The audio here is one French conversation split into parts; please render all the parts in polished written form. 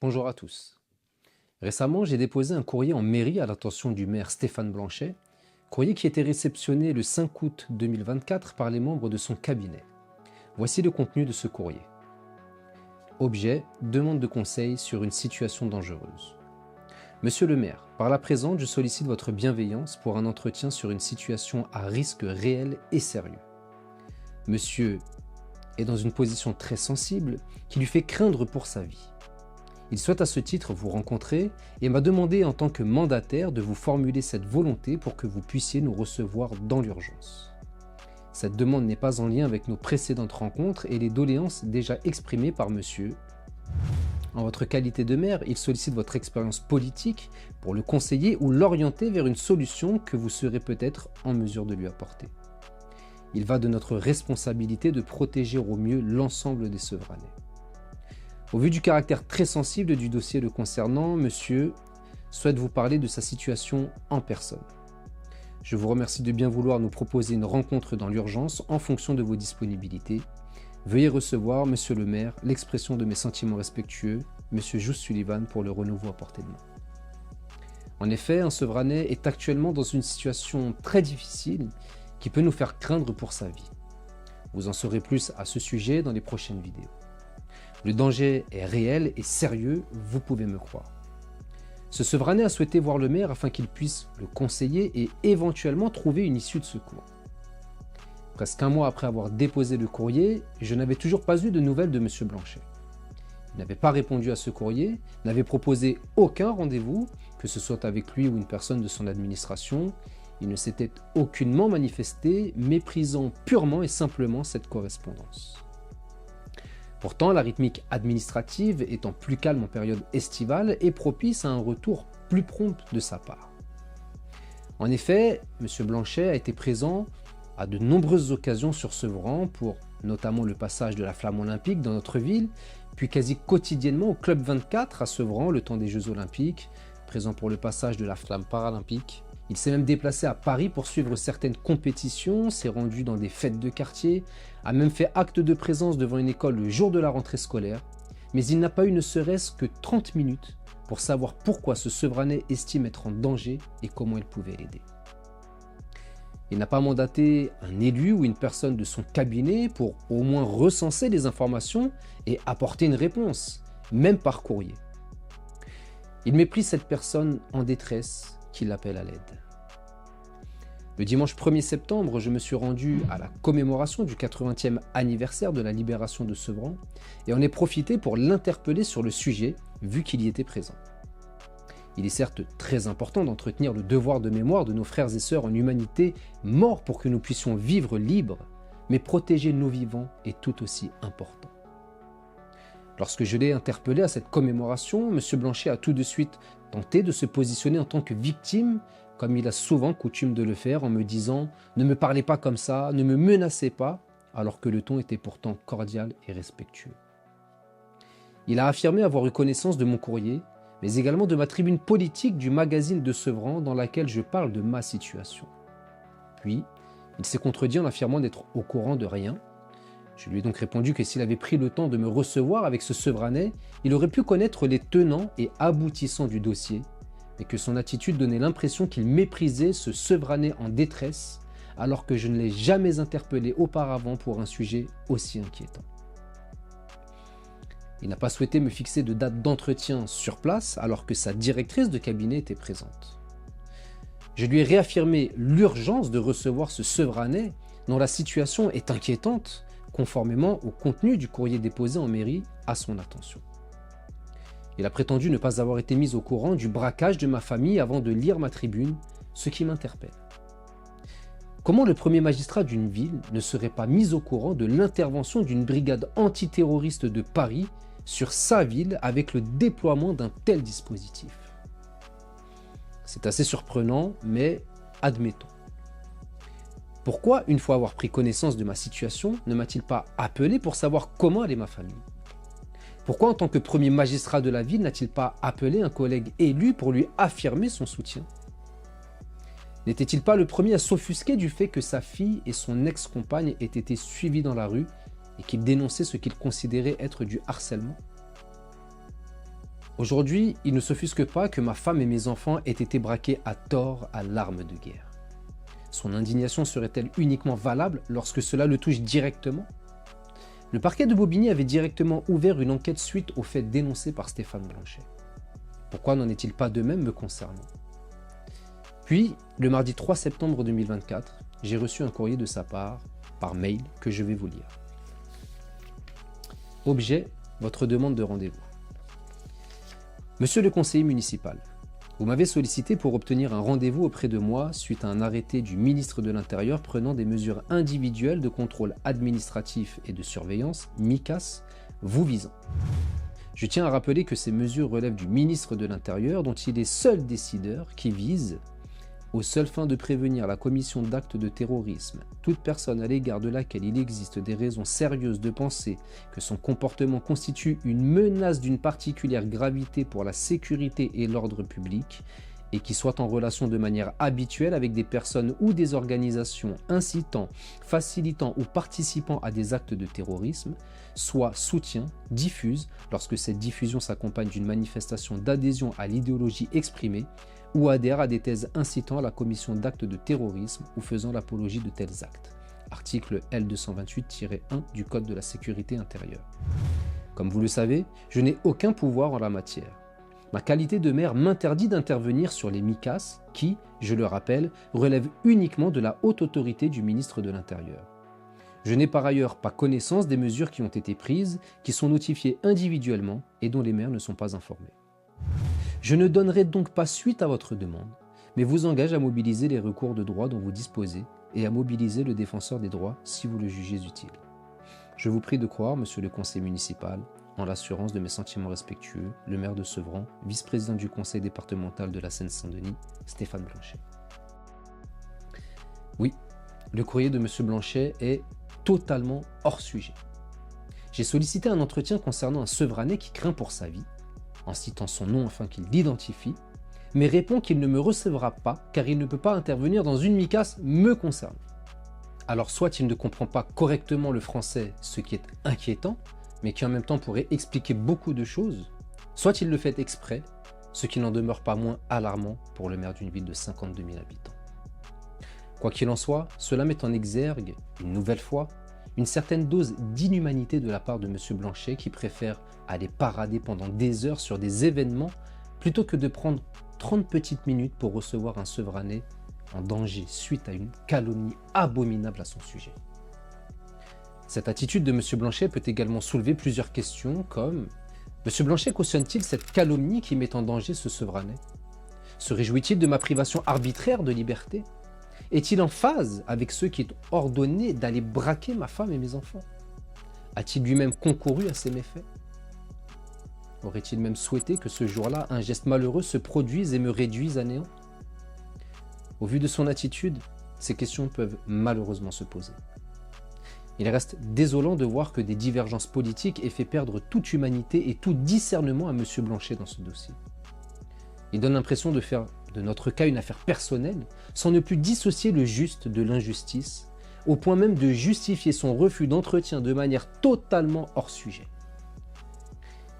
Bonjour à tous. Récemment, j'ai déposé un courrier en mairie à l'attention du maire Stéphane Blanchet, courrier qui a été réceptionné le 5 août 2024 par les membres de son cabinet. Voici le contenu de ce courrier. Objet, demande de conseil sur une situation dangereuse. Monsieur le maire, par la présente, je sollicite votre bienveillance pour un entretien sur une situation à risque réel et sérieux. Monsieur est dans une position très sensible qui lui fait craindre pour sa vie. Il souhaite à ce titre vous rencontrer et m'a demandé en tant que mandataire de vous formuler cette volonté pour que vous puissiez nous recevoir dans l'urgence. Cette demande n'est pas en lien avec nos précédentes rencontres et les doléances déjà exprimées par monsieur. En votre qualité de maire, il sollicite votre expérience politique pour le conseiller ou l'orienter vers une solution que vous serez peut-être en mesure de lui apporter. Il va de notre responsabilité de protéger au mieux l'ensemble des Sevranais. Au vu du caractère très sensible du dossier le concernant, monsieur souhaite vous parler de sa situation en personne. Je vous remercie de bien vouloir nous proposer une rencontre dans l'urgence en fonction de vos disponibilités. Veuillez recevoir, monsieur le maire, l'expression de mes sentiments respectueux, monsieur Just Sullivan, pour le renouveau à portée de main. En effet, un Sevranais est actuellement dans une situation très difficile qui peut nous faire craindre pour sa vie. Vous en saurez plus à ce sujet dans les prochaines vidéos. Le danger est réel et sérieux, vous pouvez me croire. Ce Sevranais a souhaité voir le maire afin qu'il puisse le conseiller et éventuellement trouver une issue de secours. Presque un mois après avoir déposé le courrier, je n'avais toujours pas eu de nouvelles de M. Blanchet. Il n'avait pas répondu à ce courrier, n'avait proposé aucun rendez-vous, que ce soit avec lui ou une personne de son administration. Il ne s'était aucunement manifesté, méprisant purement et simplement cette correspondance. Pourtant, la rythmique administrative étant plus calme en période estivale est propice à un retour plus prompt de sa part. En effet, M. Blanchet a été présent à de nombreuses occasions sur Sevran pour notamment le passage de la flamme olympique dans notre ville, puis quasi quotidiennement au Club 24 à Sevran le temps des Jeux olympiques, présent pour le passage de la flamme paralympique. Il s'est même déplacé à Paris pour suivre certaines compétitions, s'est rendu dans des fêtes de quartier, a même fait acte de présence devant une école le jour de la rentrée scolaire, mais il n'a pas eu ne serait-ce que 30 minutes pour savoir pourquoi ce Sevranais estime être en danger et comment il pouvait l'aider. Il n'a pas mandaté un élu ou une personne de son cabinet pour au moins recenser les informations et apporter une réponse, même par courrier. Il méprise cette personne en détresse qui l'appelle à l'aide. Le dimanche 1er septembre, je me suis rendu à la commémoration du 80e anniversaire de la libération de Sevran et en ai profité pour l'interpeller sur le sujet, vu qu'il y était présent. Il est certes très important d'entretenir le devoir de mémoire de nos frères et sœurs en humanité morts pour que nous puissions vivre libres, mais protéger nos vivants est tout aussi important. Lorsque je l'ai interpellé à cette commémoration, M. Blanchet a tout de suite tenté de se positionner en tant que victime, comme il a souvent coutume de le faire, en me disant « Ne me parlez pas comme ça, ne me menacez pas », alors que le ton était pourtant cordial et respectueux. Il a affirmé avoir eu connaissance de mon courrier, mais également de ma tribune politique du magazine de Sevran dans laquelle je parle de ma situation. Puis, il s'est contredit en affirmant n'être au courant de rien. Je lui ai donc répondu que s'il avait pris le temps de me recevoir avec ce Sevranais, il aurait pu connaître les tenants et aboutissants du dossier, mais que son attitude donnait l'impression qu'il méprisait ce Sevranais en détresse, alors que je ne l'ai jamais interpellé auparavant pour un sujet aussi inquiétant. Il n'a pas souhaité me fixer de date d'entretien sur place, alors que sa directrice de cabinet était présente. Je lui ai réaffirmé l'urgence de recevoir ce Sevranais, dont la situation est inquiétante, conformément au contenu du courrier déposé en mairie à son attention. Il a prétendu ne pas avoir été mis au courant du braquage de ma famille avant de lire ma tribune, ce qui m'interpelle. Comment le premier magistrat d'une ville ne serait pas mis au courant de l'intervention d'une brigade antiterroriste de Paris sur sa ville avec le déploiement d'un tel dispositif? C'est assez surprenant, mais admettons. Pourquoi, une fois avoir pris connaissance de ma situation, ne m'a-t-il pas appelé pour savoir comment allait ma famille? Pourquoi, en tant que premier magistrat de la ville, n'a-t-il pas appelé un collègue élu pour lui affirmer son soutien? N'était-il pas le premier à s'offusquer du fait que sa fille et son ex-compagne aient été suivis dans la rue et qu'il dénonçait ce qu'il considérait être du harcèlement? Aujourd'hui, il ne s'offusque pas que ma femme et mes enfants aient été braqués à tort à l'arme de guerre. Son indignation serait-elle uniquement valable lorsque cela le touche directement? Le parquet de Bobigny avait directement ouvert une enquête suite aux faits dénoncés par Stéphane Blanchet. Pourquoi n'en est-il pas de même me concernant? Puis, le mardi 3 septembre 2024, j'ai reçu un courrier de sa part, par mail, que je vais vous lire. Objet, votre demande de rendez-vous. Monsieur le conseiller municipal, vous m'avez sollicité pour obtenir un rendez-vous auprès de moi suite à un arrêté du ministre de l'Intérieur prenant des mesures individuelles de contrôle administratif et de surveillance, MICAS, vous visant. Je tiens à rappeler que ces mesures relèvent du ministre de l'Intérieur dont il est seul décideur qui vise, aux seules fins de prévenir la commission d'actes de terrorisme, toute personne à l'égard de laquelle il existe des raisons sérieuses de penser que son comportement constitue une menace d'une particulière gravité pour la sécurité et l'ordre public, et qui soit en relation de manière habituelle avec des personnes ou des organisations incitant, facilitant ou participant à des actes de terrorisme, soit soutient, diffuse, lorsque cette diffusion s'accompagne d'une manifestation d'adhésion à l'idéologie exprimée, ou adhère à des thèses incitant à la commission d'actes de terrorisme ou faisant l'apologie de tels actes. Article L228-1 du Code de la sécurité intérieure. Comme vous le savez, je n'ai aucun pouvoir en la matière. Ma qualité de maire m'interdit d'intervenir sur les MICAS qui, je le rappelle, relèvent uniquement de la haute autorité du ministre de l'Intérieur. Je n'ai par ailleurs pas connaissance des mesures qui ont été prises, qui sont notifiées individuellement et dont les maires ne sont pas informés. Je ne donnerai donc pas suite à votre demande, mais vous engage à mobiliser les recours de droit dont vous disposez et à mobiliser le défenseur des droits si vous le jugez utile. Je vous prie de croire, monsieur le conseiller municipal, en l'assurance de mes sentiments respectueux, le maire de Sevran, vice-président du conseil départemental de la Seine-Saint-Denis, Stéphane Blanchet. Oui, le courrier de monsieur Blanchet est totalement hors sujet. J'ai sollicité un entretien concernant un Sevranais qui craint pour sa vie, en citant son nom afin qu'il l'identifie, mais répond qu'il ne me recevra pas car il ne peut pas intervenir dans une MICAS me concernant. Alors soit il ne comprend pas correctement le français, ce qui est inquiétant, mais qui en même temps pourrait expliquer beaucoup de choses, soit il le fait exprès, ce qui n'en demeure pas moins alarmant pour le maire d'une ville de 52 000 habitants. Quoi qu'il en soit, cela met en exergue, une nouvelle fois, une certaine dose d'inhumanité de la part de M. Blanchet qui préfère aller parader pendant des heures sur des événements plutôt que de prendre 30 petites minutes pour recevoir un Sevranais en danger suite à une calomnie abominable à son sujet. Cette attitude de M. Blanchet peut également soulever plusieurs questions comme M. Blanchet cautionne-t-il cette calomnie qui met en danger ce Sevranais? Se réjouit-il de ma privation arbitraire de liberté? Est-il en phase avec ceux qui ont ordonné d'aller braquer ma femme et mes enfants? A-t-il lui-même concouru à ces méfaits? Aurait-il même souhaité que ce jour-là, un geste malheureux se produise et me réduise à néant? Au vu de son attitude, ces questions peuvent malheureusement se poser. Il reste désolant de voir que des divergences politiques aient fait perdre toute humanité et tout discernement à M. Blanchet dans ce dossier. Il donne l'impression de faire de notre cas une affaire personnelle, sans ne plus dissocier le juste de l'injustice, au point même de justifier son refus d'entretien de manière totalement hors sujet.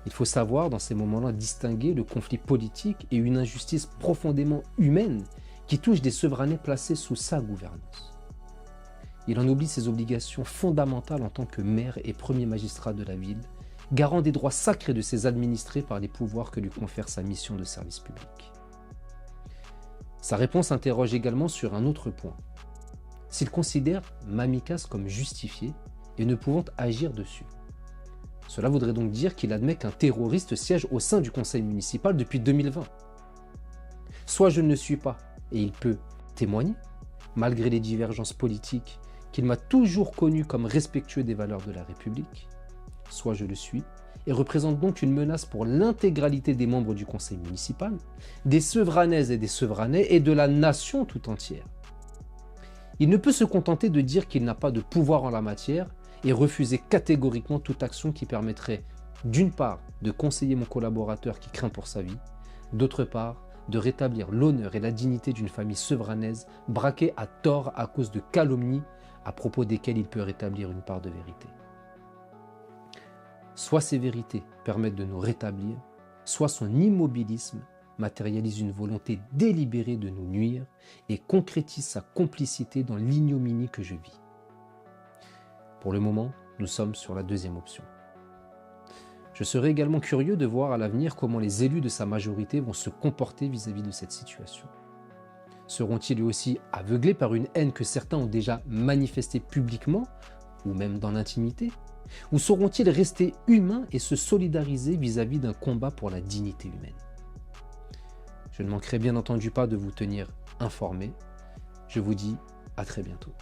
Il faut savoir dans ces moments-là distinguer le conflit politique et une injustice profondément humaine qui touche des Sevranais placés sous sa gouvernance. Il en oublie ses obligations fondamentales en tant que maire et premier magistrat de la ville, garant des droits sacrés de ses administrés par les pouvoirs que lui confère sa mission de service public. Sa réponse interroge également sur un autre point. S'il considère ma MICAS comme justifiée et ne pouvant agir dessus. Cela voudrait donc dire qu'il admet qu'un terroriste siège au sein du conseil municipal depuis 2020. Soit je ne le suis pas et il peut témoigner, malgré les divergences politiques, qu'il m'a toujours connu comme respectueux des valeurs de la République, soit je le suis et représente donc une menace pour l'intégralité des membres du conseil municipal, des Sevranaises et des Sevranais et de la nation tout entière. Il ne peut se contenter de dire qu'il n'a pas de pouvoir en la matière et refuser catégoriquement toute action qui permettrait, d'une part, de conseiller mon collaborateur qui craint pour sa vie, d'autre part, de rétablir l'honneur et la dignité d'une famille sevranaise braquée à tort à cause de calomnies à propos desquelles il peut rétablir une part de vérité. Soit ces vérités permettent de nous rétablir, soit son immobilisme matérialise une volonté délibérée de nous nuire et concrétise sa complicité dans l'ignominie que je vis. Pour le moment, nous sommes sur la deuxième option. Je serai également curieux de voir à l'avenir comment les élus de sa majorité vont se comporter vis-à-vis de cette situation. Seront-ils eux aussi aveuglés par une haine que certains ont déjà manifestée publiquement, ou même dans l'intimité? Ou sauront-ils rester humains et se solidariser vis-à-vis d'un combat pour la dignité humaine? Je ne manquerai bien entendu pas de vous tenir informés. Je vous dis à très bientôt.